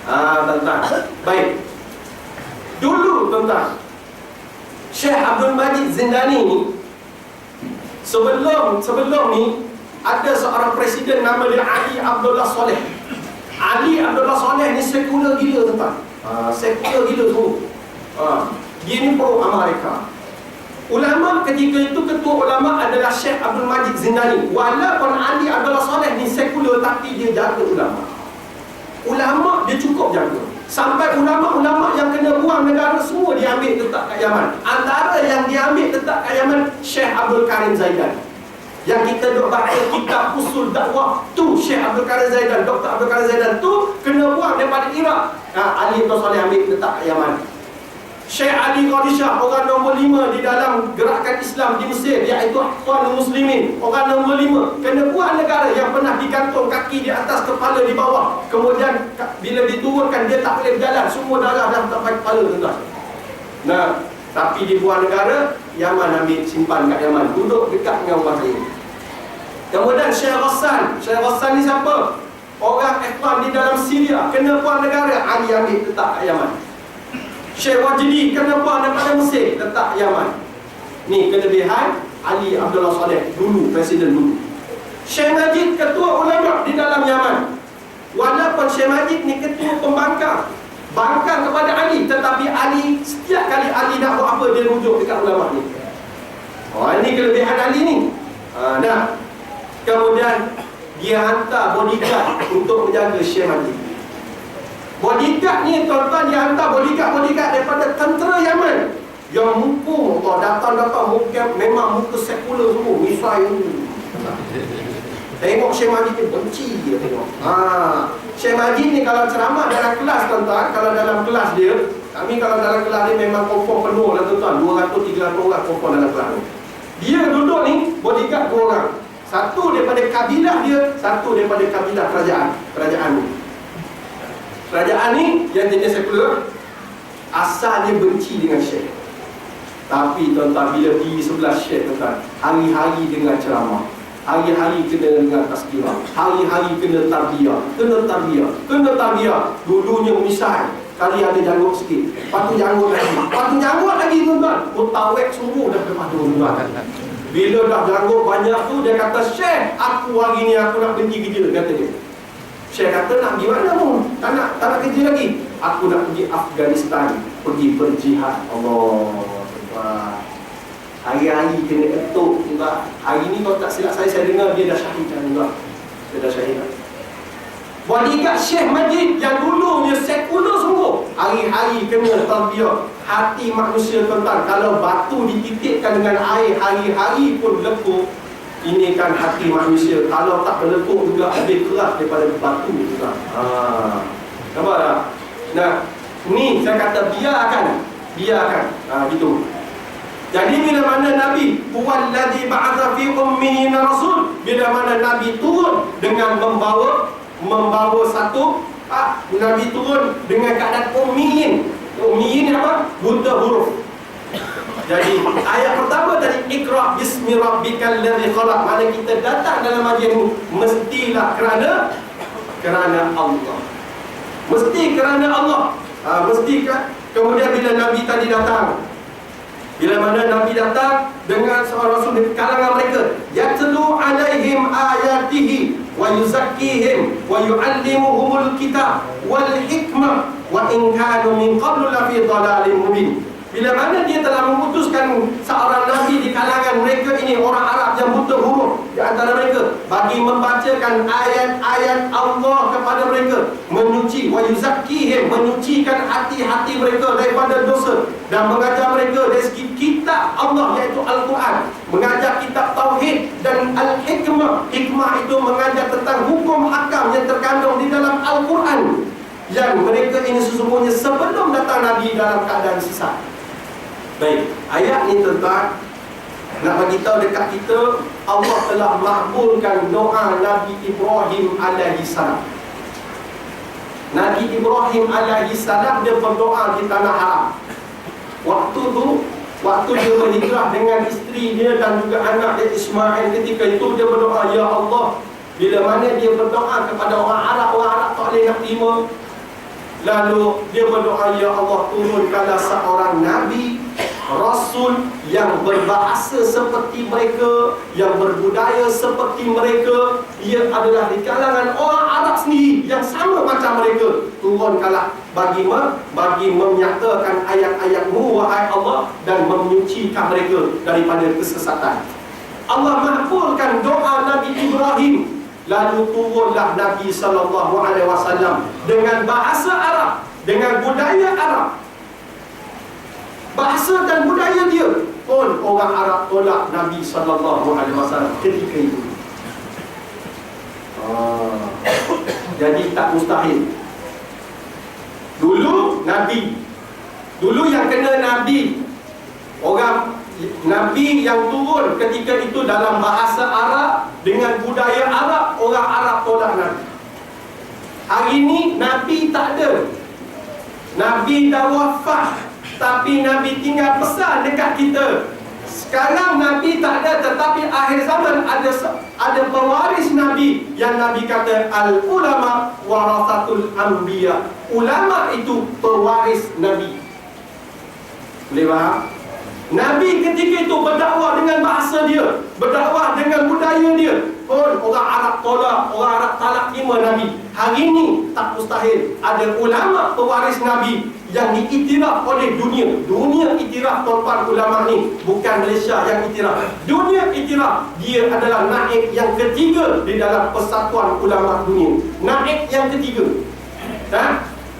Tuan-tuan. Baik. Dulu tuan-tuan, Syekh Abdul Majid Zindani ni sebelum ni ada seorang presiden nama dia Ali Abdullah Soleh. Ali Abdullah Soleh ni sekular gila tuan-tuan. Sekular gila tu. Dia ni pro Amerika. Ulama ketika itu, ketua ulama adalah Syekh Abdul Majid Zindani. Walaupun Ali Abdullah Soleh ni sekular, tapi dia jaga ulama. Ulama dia cukup jaga. Sampai ulama-ulama yang kena buang negara semua dia ambil letak kat Yaman. Antara yang dia ambil letak kat Yaman, Syekh Abdul Karim Zaidan. Yang kita duk baca kitab usul dakwah tu, Syekh Abdul Karim Zaidan, Dr. Abdul Karim Zaidan tu kena buang daripada Iraq. Ali Abdul Soleh ambil letak kat Yaman. Syekh Ali Qadisha, orang nombor 5 di dalam gerakan Islam di Mesir, iaitu Ikhwanul Muslimin, orang nombor 5, kena buang negara yang pernah digantung kaki di atas, kepala di bawah. Kemudian bila diturunkan dia tak boleh berjalan, semua darah dah sampai kepala tuan-tuan. Nah, tapi di buang negara, Yaman ambil simpan kat Yaman, duduk dekat dengan rumah saya. Kemudian Syekh Ghassan ni siapa? Orang Ikhwan di dalam Syria, kena buang negara, Ali ambil letak kat Yaman. Syekh Wajdi kena buang daripada Mesir, letak Yaman. Ni kelebihan Ali Abdullah Soleh dulu, presiden dulu. Syekh Majid ketua ulama di dalam Yaman. Walaupun Syekh Majid ni ketua pembangkang, bangkang kepada Ali, tetapi Ali, setiap kali Ali nak buat apa, dia rujuk dekat ulama ni. Ini kelebihan Ali ni. Kemudian dia hantar bodyguard untuk menjaga Syekh Majid. Bodyguard ni tuan-tuan, dia hantar bodyguard daripada tentera Yaman yang muka datang muka memang muka sekular semua, misai ni. Tengok Syekh Majid ni benci dia tengok. Syekh Majid ni kalau ceramah dalam kelas tuan-tuan, kalau dalam kelas dia, kami kalau dalam kelas ni memang confirm penuh lah tuan-tuan, 200-300 orang confirm dalam kelas ni. Dia duduk ni, bodyguard 2 orang. Satu daripada kabilah dia, satu daripada kabilah kerajaan ni. Kerajaan ni yang jenis sekular, asalnya benci dengan Syekh. Tapi tuan-tuan, bila pergi sebelah Syekh tuan-tuan, hari-hari dengar ceramah, hari-hari kena dengar tazkirah, hari-hari kena tarbiyah. Dulunya misal kali ada janggut sikit, patu janggut lagi tuan-tuan, mutawek semua dah depan tuan-tuan. Bila dah janggut banyak tu, dia kata, Syekh, aku hari ni aku nak berhenti kerja, kata dia. Syekh kata, nak pergi mana mu? Tak nak kerja lagi. Aku nak pergi Afghanistan, pergi berjihad. Allah, tuan-tuan. Hari-hari kena ketuk, tuan-tuan. Hari ni kalau tak silap saya dengar dia dah syahid, tuan-tuan. Dia dah syahid. Bodyguard Syekh Majid yang dulunya sekular semua, hari-hari kena tarbiyah. Hati manusia tuan-tuan, kalau batu dititikkan dengan air, hari-hari pun lekuk. Ini kan hati manusia, kalau tak meletup juga lebih keras daripada batu tuan. Nampak tak? Nah, ni saya kata biarkan biarkan. Gitu. Jadi bila mana Nabi huwallazi ba'atha fi ummiyina rasul, bila mana Nabi turun dengan membawa satu Nabi turun dengan keadaan ummiyin. Ummiyin apa? Buta huruf. Jadi ayat pertama tadi, Iqra bismi rabbikal ladzi khalaq. Mana kita datang dalam majlis ini mestilah kerana Allah. Mesti kerana Allah. Mesti kan? Kemudian bila Nabi tadi datang, bila mana Nabi datang dengan seorang rasul di kalangan mereka, yatlu alaihim ayatihi wa yuzakkihim wa yuallimuhumul kitab wal hikmah wa in kanu min qablu lafi dhalalin mubin. Bila mana dia telah memutuskan seorang Nabi di kalangan mereka ini, orang Arab yang buta huruf di antara mereka, bagi membacakan ayat-ayat Allah kepada mereka, menyuci, wa yuzakkihim, menyucikan hati-hati mereka daripada dosa, dan mengajar mereka dari segi kitab Allah iaitu Al-Quran, mengajar kitab Tauhid dan Al-Hikmah. Hikmah itu mengajar tentang hukum hakam yang terkandung di dalam Al-Quran, yang mereka ini sesungguhnya sebelum datang Nabi dalam keadaan sesat. Baik, ayat ni tuan-tuan nak bagi tahu dekat kita, Allah telah makbulkan doa Nabi Ibrahim alaihi salam. Nabi Ibrahim alaihi salam dia berdoa di tanah Arab. Waktu dia berhijrah dengan isteri dia dan juga anak dia Ismail, ketika itu dia berdoa, ya Allah, bila mana dia berdoa kepada orang Arab tak boleh nak terima. Lalu dia berdoa, ya Allah, turunkanlah seorang Nabi, Rasul yang berbahasa seperti mereka, yang berbudaya seperti mereka. Ia adalah di kalangan orang Arab sendiri yang sama macam mereka. Turunkanlah bagi menyatakan ayat-ayat-Mu, wahai Allah, dan menyucikan mereka daripada kesesatan. Allah makbulkan doa Nabi Ibrahim. Lalu turunlah Nabi SAW dengan bahasa Arab, dengan budaya Arab. Bahasa dan budaya dia pun orang Arab tolak Nabi SAW ketika itu. Jadi tak mustahil. Dulu yang kena Nabi, orang Nabi yang turun ketika itu dalam bahasa Arab dengan budaya Arab, orang Arab tolak Nabi. Hari ini Nabi tak ada. Nabi dah wafat, tapi Nabi tinggal pesan dekat kita. Sekarang Nabi tak ada, tetapi akhir zaman ada pewaris Nabi, yang Nabi kata al-ulama warasatul anbiya. Ulama itu pewaris Nabi. Boleh faham? Nabi ketika itu berdakwah dengan bahasa dia, berdakwah dengan budaya dia, pun orang Arab tolak, orang Arab tak terima Nabi. Hari ini tak mustahil ada ulama pewaris Nabi yang diiktiraf oleh dunia. Dunia iktiraf tuan-tuan ulama ni, bukan Malaysia yang iktiraf. Dunia iktiraf dia adalah naib yang ketiga di dalam persatuan ulama dunia. Naib yang ketiga.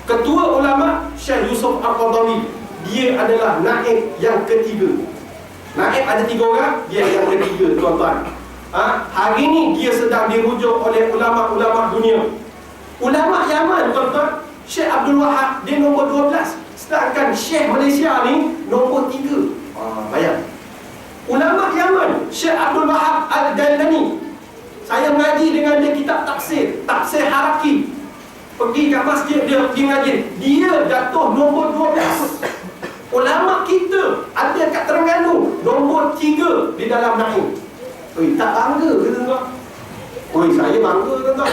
Ketua ulama Syekh Yusuf Al-Qaradawi, dia adalah naib yang ketiga. Naib ada 3 orang, dia yang ketiga tuan-tuan. Hari ini dia sedang dirujuk oleh ulama-ulama dunia. Ulama Yaman tuan-tuan, Syekh Abdul Wahab dia nombor 12, sedangkan Syekh Malaysia ni nombor 3. Bayang. Ulama Yaman, Syekh Abdul Wahab Al-Dailani, saya mengaji dengan dia kitab tafsir Haraki. Pergi ke masjid dia pergi mengaji, dia jatuh nombor 12. Ulama kita ada kat Terengganu nombor 3 di dalam naib. Tak bangga ke tuan-tuan? Saya bangga tuan-tuan.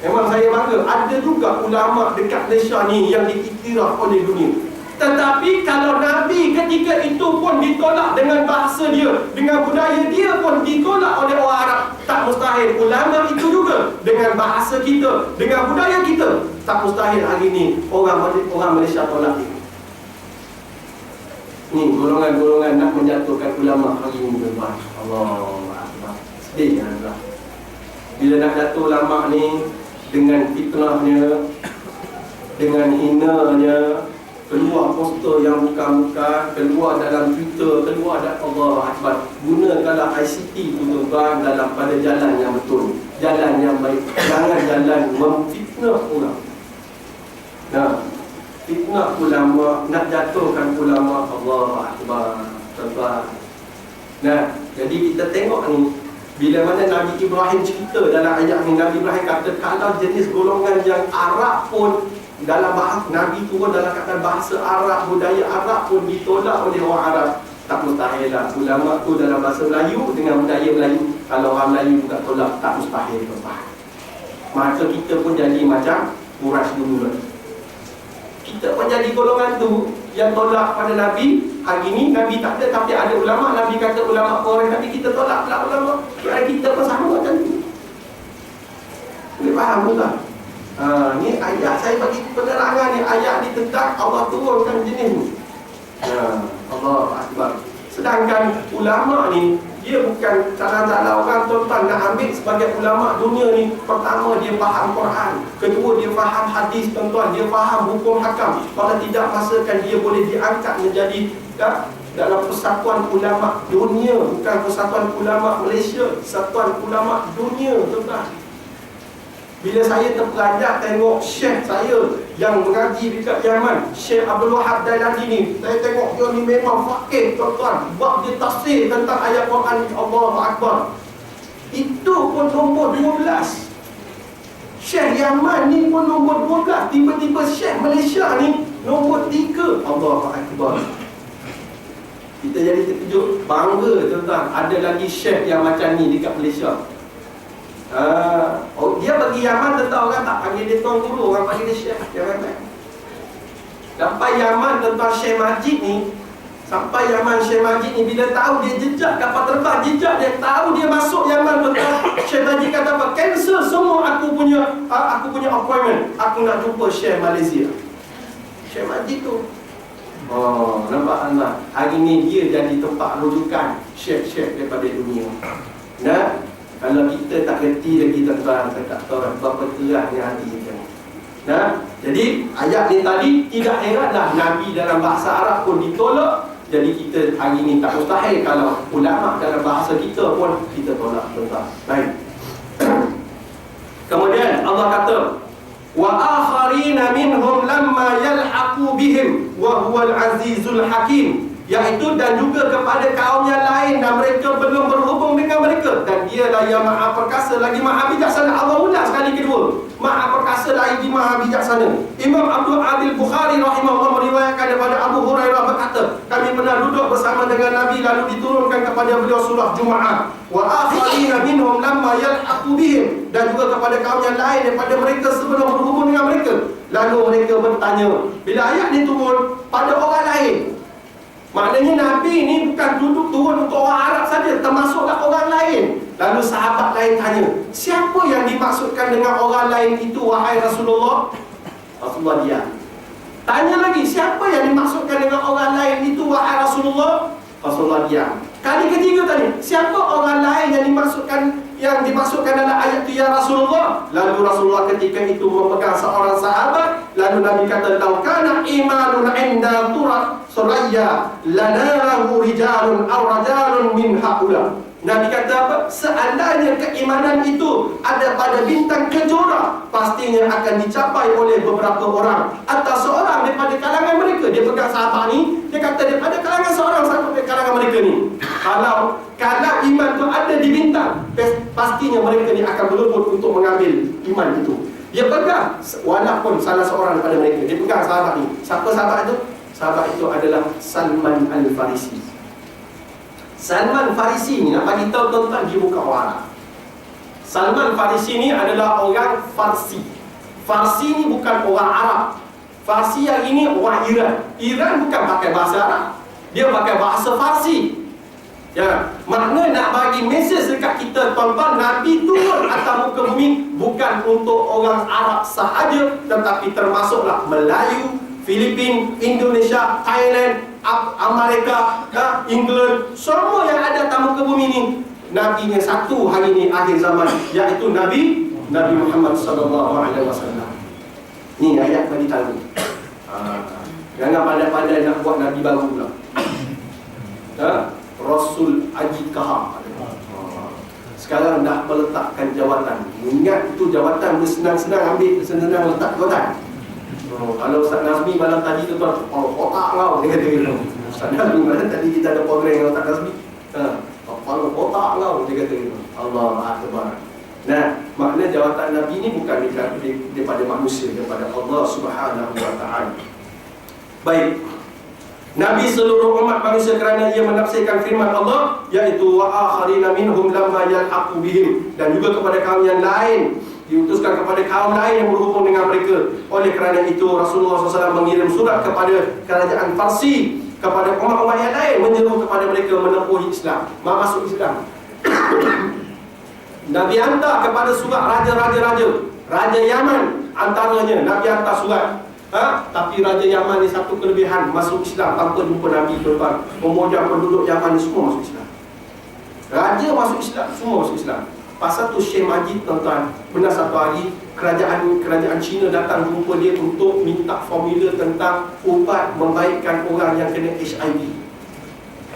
Memang saya bangga. Ada juga ulama dekat Malaysia ni yang diiktiraf oleh dunia. Tetapi kalau Nabi ketika itu pun ditolak dengan bahasa dia, dengan budaya dia pun ditolak oleh orang Arab, tak mustahil ulama itu juga dengan bahasa kita, dengan budaya kita, tak mustahil hari ni orang Malaysia tolak dia. Ni golongan-golongan nak menjatuhkan ulama hari ini tuan-tuan. Allah Akbar. Sedih kan tuan. Bila nak jatuh ulama ni dengan fitnahnya, dengan hinanya, keluar poster yang bukan-bukan, keluar dalam Twitter, keluar dalam Allah Akbar. Gunakanlah ICT tu tuan-tuan dalam pada jalan yang betul, jalan yang baik. Jangan jalan memfitnah orang. fitnah ulama, nak jatuhkan ulama. Allahu Akbar. Tuan-tuan. Nah, jadi kita tengok ni, bila mana Nabi Ibrahim cerita dalam ayat ni, Nabi Ibrahim kata kalau jenis golongan yang Arab pun, dalam bahasa Nabi turun dalam kata bahasa Arab, budaya Arab pun ditolak oleh orang Arab, tak mustahil lah. Ulama tu dalam bahasa Melayu dengan budaya Melayu, kalau orang Melayu juga tolak, tak mustahil. Maka kita pun jadi macam Quraisy dulu lah. Kita pun jadi golongan tu yang tolak pada Nabi. Hari ni Nabi tak ada, tapi ada ulama. Nabi kata ulama orang, tapi kita tolak pula ulama. Kita pun sama macam tu. Boleh faham tak? Ni ayat saya bagi penerangan ni. Ayat ni tentang Allah turunkan jenis ni. Allah Akbar. Sedangkan ulama ni, dia bukan salah-salah orang tuan-tuan nak ambil sebagai ulama dunia ni. Pertama, dia faham Quran. Kedua, dia faham hadis tuan-tuan. Dia faham hukum hakam. Kalau tidak, pasakan dia boleh diangkat menjadi dalam persatuan ulama dunia. Bukan persatuan ulama Malaysia, persatuan ulama dunia tuan-tuan. Bila saya terpelajar tengok syekh saya yang mengaji dekat Yaman, Syekh Abdul Wahab Dailani ni, saya tengok dia ni memang faqih tuan-tuan. Buat dia tafsir tentang ayat Quran, Allahu Akbar. Itu pun nombor 12. Syekh Yaman ni pun nombor 12. Tiba-tiba Syekh Malaysia ni nombor 3. Allahu Akbar. Kita jadi terkejut, bangga tuan-tuan. Ada lagi syekh yang macam ni dekat Malaysia. Dia bagi Yaman, tentang orang tak panggil dia tuan guru, orang panggil dia syekh. Sampai Yaman tuan-tuan, Syekh Majid ni, sampai Yaman Syekh Majid ni, bila tahu dia jejak kapal terbang, jejak dia tahu dia masuk Yaman tuan-tuan, Syekh Majid kata apa? Cancel semua aku punya appointment. Aku nak jumpa Syekh Malaysia. Syekh Majid tu. Nampak Allah. Hari ni dia jadi tempat rujukan syekh-syekh daripada dunia. Nah, kalau kita tak kerti lagi tuan-tuan, saya tak tahu berapa terangnya hati kita. Nah, jadi ayat ni tadi tidak heranlah Nabi dalam bahasa Arab pun ditolak. Jadi kita hari ni tak mustahil kalau ulama dalam bahasa kita pun kita tolak tuan-tuan. Baik. Kemudian Allah kata, wa akharina minhum lamma yalhaqu bihim wa huwal azizul hakim. Iaitu dan juga kepada kaum yang lain dan mereka belum berhubung dengan mereka, dan dialah yang maha perkasa lagi maha bijaksana. Allah ulang sekali kedua, maha perkasa lagi maha bijaksana. Imam Abdul Adil Bukhari rahimahullah meriwayatkan daripada Abu Hurairah berkata, kami pernah duduk bersama dengan Nabi, lalu diturunkan kepada beliau surah Jumaat, wa akharina minhum lamma yalhaqu bihim, dan juga kepada kaum yang lain daripada mereka sebelum berhubung dengan mereka. Lalu mereka bertanya, bila ayat ni turun pada orang lain, maknanya Nabi ni bukan duduk turun untuk orang Arab saja, termasuklah orang lain. Lalu sahabat lain tanya, siapa yang dimaksudkan dengan orang lain itu wahai Rasulullah? Rasulullah diam. Tanya lagi, siapa yang dimaksudkan dengan orang lain itu wahai Rasulullah? Rasulullah diam. Kali ketiga tanya, siapa orang lain yang dimaksudkan dalam ayat itu ya Rasulullah? Lalu Rasulullah ketika itu memegang seorang sahabat. Lalu Nabi kata, "Lau kana imanun 'inda turat suraya lanarahu rijalun aw rajalun min haula." Nabi kata apa? Seandainya keimanan itu ada pada bintang kejora, pastinya akan dicapai oleh beberapa orang atau seorang daripada kalangan mereka. Dia pegang sahabat ni, dia kata daripada kalangan seorang sampai kalangan mereka ni. Kalau iman itu ada di bintang, pastinya mereka ni akan berebut untuk mengambil iman itu. Dia pegang, walaupun salah seorang daripada mereka. Dia pegang sahabat ni. Siapa sahabat itu? Sahabat itu adalah Salman Al-Farisi. Salman Farisi ni, nak bagi tahu tuan-tuan, dia bukan orang Arab. Salman Farisi ni adalah orang Farsi. Farsi ni bukan orang Arab. Farsi yang ini orang Iran. Iran bukan pakai bahasa Arab, dia pakai bahasa Farsi. Ya, makna nak bagi mesej dekat kita tuan-tuan, Nabi turun atas muka bumi bukan untuk orang Arab sahaja, tetapi termasuklah Melayu, Filipin, Indonesia, Thailand, Amerika, England, semua yang ada atas muka bumi ni. Nabi yang satu hari ni akhir zaman, iaitu Nabi Muhammad sallallahu alaihi wasallam. Ni ayat bagi tahu. Jangan pandai-pandai nak buat Nabi baru pula. Rasul Haji Kahar. Sekarang dah meletakkan jawatan. Ingat itu jawatan dia senang-senang ambil, senang letak jawatan. Kalau Ustaz Nazmi malam tadi tu tuan, otak kau, dia kata gitu. Ustaz Nazmi malam tadi kita ada program dengan Ustaz Nazmi. Kepala otak kau, dia kata gitu. Allah Akbar. Nah, makna jawatan Nabi ni bukan daripada manusia, daripada Allah Subhanahu wa Ta'ala. Baik. Nabi seluruh umat manusia kerana ia menafsirkan firman Allah, iaitu wa akharina minhum lamma yalhaqu bihim, dan juga kepada kaum yang lain, diutuskan kepada kaum lain yang berhubung dengan mereka. Oleh kerana itu Rasulullah SAW mengirim surat kepada kerajaan Parsi, kepada umat-umat yang lain, menyeru kepada mereka menempuhi Islam, masuk Islam. Nabi hantar kepada surat raja-raja, Raja Yaman antaranya, Nabi hantar surat. Tapi Raja Yaman ni satu kelebihan, masuk Islam tanpa jumpa Nabi, tuan-tuan. Pemuda penduduk Yaman ni semua masuk Islam. Raja masuk Islam, semua masuk Islam. Pasal tu Syekh Majid, tuan-tuan, benar satu hari kerajaan Cina datang jumpa dia untuk minta formula tentang ubat membaikkan orang yang kena HIV.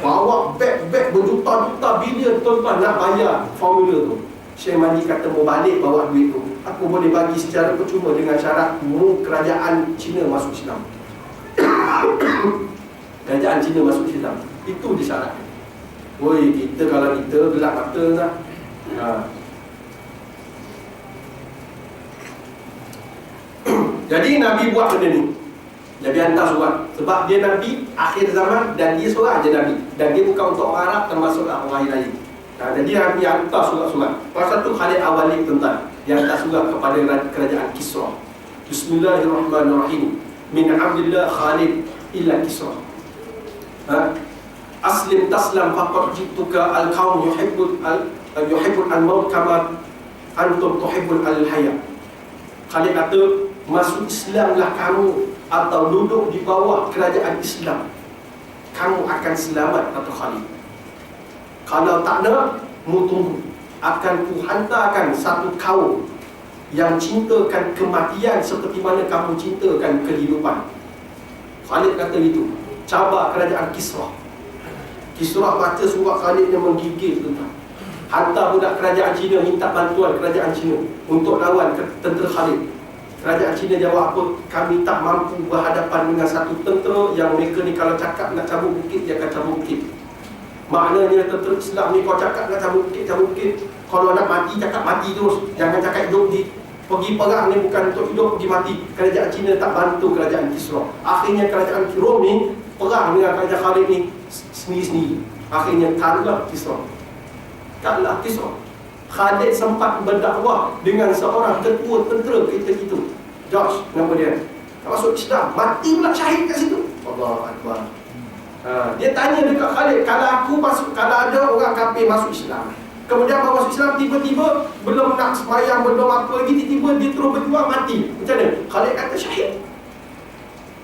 Bawa beg-beg berjuta-juta bilion, tuan-tuan, nak bayar formula tu. Syekh Majid kata, mau balik bawa duit tu, aku boleh bagi secara percuma dengan syarat kerajaan Cina masuk Islam. Kerajaan Cina masuk Islam, itu disyaratkan. Woi, kita kalau kita gelap mata lah. Jadi Nabi buat benda ni. Nabi hantar surat. Sebab dia Nabi akhir zaman, dan dia seorang je Nabi, dan dia bukan untuk orang Arab, termasuklah orang lain. Jadi Nabi hantar surat-surat. Pasal tu Khalid Al-Walid, tuan-tuan, dia hantar surat kepada kerajaan Kisra. Bismillahirrahmanirrahim. Min Abdillah Khalid ila Kisra. Aslim taslam faqad jituka al-qaum yuhibbul al-maut kama antum tuhibbul al-hayat. Khalid kata, masuk Islamlah kamu, atau duduk di bawah kerajaan Islam, kamu akan selamat, kata Khalid. Kalau tak nak, mu tunggu, akan ku hantarkan satu kaum yang cintakan kematian seperti mana kamu cintakan kehidupan. Khalid kata itu. Cabar kerajaan Kisra. Kisra baca surat Khalid yang menggigil, tuan-tuan. Hantar budak kerajaan Cina minta bantuan kerajaan Cina untuk lawan tentera Khalid. Kerajaan Cina jawab apa? Kami tak mampu berhadapan dengan satu tentera yang mereka ni kalau cakap nak cabut bukit, dia akan cabut bukit. Maknanya tentera Islam ni, kau cakap nak cabut bukit, cabut bukit. Kalau nak mati, cakap mati terus. Jangan cakap hidup. Pergi perang ni bukan untuk hidup, pergi mati. Kerajaan Cina tak bantu kerajaan Kisra. Akhirnya kerajaan Rom ni perang dengan kerajaan Khalid ni sendiri-sendiri. Akhirnya kalah Kisra. Kalah Kisra. Khalid sempat berdakwah dengan seorang ketua tentera kita itu, George nama dia. Masuk Islam, mati pula syahid kat situ. Allahu Akbar. Dia tanya dekat Khalid, kalau aku masuk, kalau ada orang kafir masuk Islam, kemudian baru masuk Islam, tiba-tiba belum nak sembahyang, belum apa lagi, tiba-tiba dia terus berjuang mati, macam mana? Khalid kata syahid.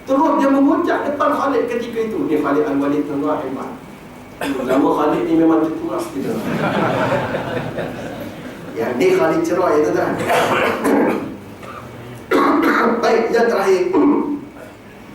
Terus dia memuncak depan Khalid ketika itu. Dia Khalid Al-Walid, tuan-tuan, hebat. Nama Khalid ni memang terturas kita. Yang ni Khalid cerai, tuan-tuan. Baik, yang terakhir,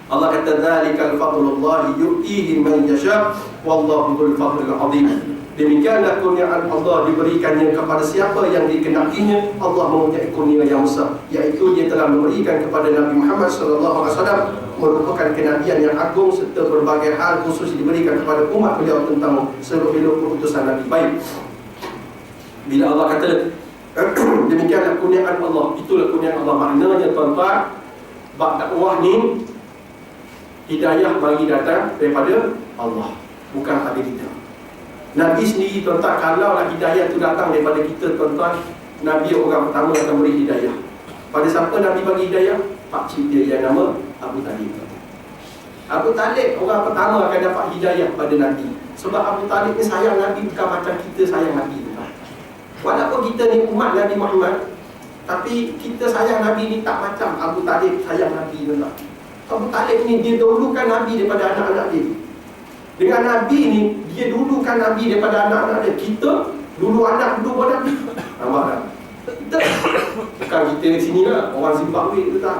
Allah kata, "Dzalikal fadlullah yu'tihi man yasha, wallahu dzul fadlil 'azim." Demikianlah kurniaan Allah diberikannya kepada siapa yang dikenakinya. Allah mempunyai kurnia yang besar, iaitu dia telah memberikan kepada Nabi Muhammad SAW merupakan kenabian yang agung serta berbagai hal khusus diberikan kepada umat beliau tentang seluruh keputusan Nabi. Baik, bila Allah kata demikianlah kurniaan Allah, itulah kurniaan Allah. Maknanya, tuan-tuan, bab dakwah ni hidayah bagi datang daripada Allah, bukan pada kita. Nabi sendiri, tuan-tuan, kalaulah hidayah itu datang daripada kita, tuan-tuan, Nabi orang pertama akan beri hidayah. Pada siapa Nabi bagi hidayah? Pakcik dia yang nama Abu Talib. Abu Talib orang pertama akan dapat hidayah pada Nabi. Sebab Abu Talib ni sayang Nabi bukan macam kita sayang Nabi, tuan-tuan. Walaupun kita ni umat Nabi Muhammad, tapi kita sayang Nabi ni tak macam Abu Talib sayang Nabi, tuan-tuan. Abu Talib ni dia dahulukan Nabi daripada anak-anak dia. Dengan Nabi ni, dia dulukan Nabi daripada anak-anak dia. Kita dulu anak, dulu Nabi. Nampak tak? Kita bukan kita di sini lah, orang Zimbabwe tu tak.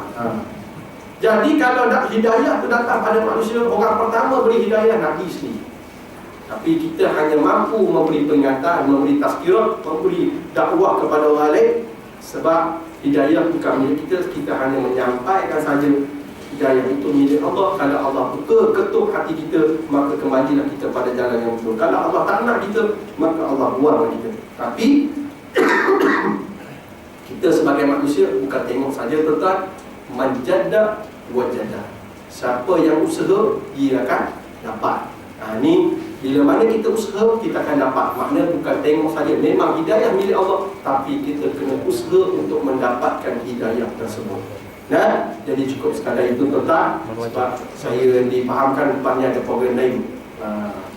Jadi kalau nak hidayah tu datang pada manusia, orang pertama beri hidayah Nabi sendiri. Tapi kita hanya mampu memberi peringatan, memberi tazkirah, memberi dakwah kepada orang lain. Sebab hidayah bukan milik kita, kita hanya menyampaikan saja hidayah itu milik Allah. Kalau Allah buka ketuk hati kita, maka kembalilah kita pada jalan yang betul. Kalau Allah tak nak kita, maka Allah buang kita. Tapi kita sebagai manusia bukan tengok saja tuan-tuan, manjada wajada. Siapa yang usaha, dia akan dapat. Ni bila mana kita usaha, kita akan dapat. Maknanya bukan tengok saja, memang hidayah milik Allah, tapi kita kena usaha untuk mendapatkan hidayah tersebut. Nah, jadi cukup sekadar itu tuan-tuan. Sebab saya dipahamkan depannya ada program lain,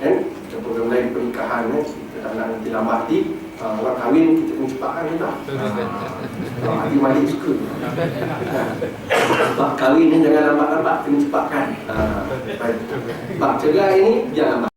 kan? Ada program lain pernikahan, kita tak nak nanti lambat hati. Orang kahwin kita kena cepatkan je tak? Kalau hati malik suka. Sebab kahwin ni jangan lambat-lambat, kena cepatkan. Sebab cerai ni jangan lambat.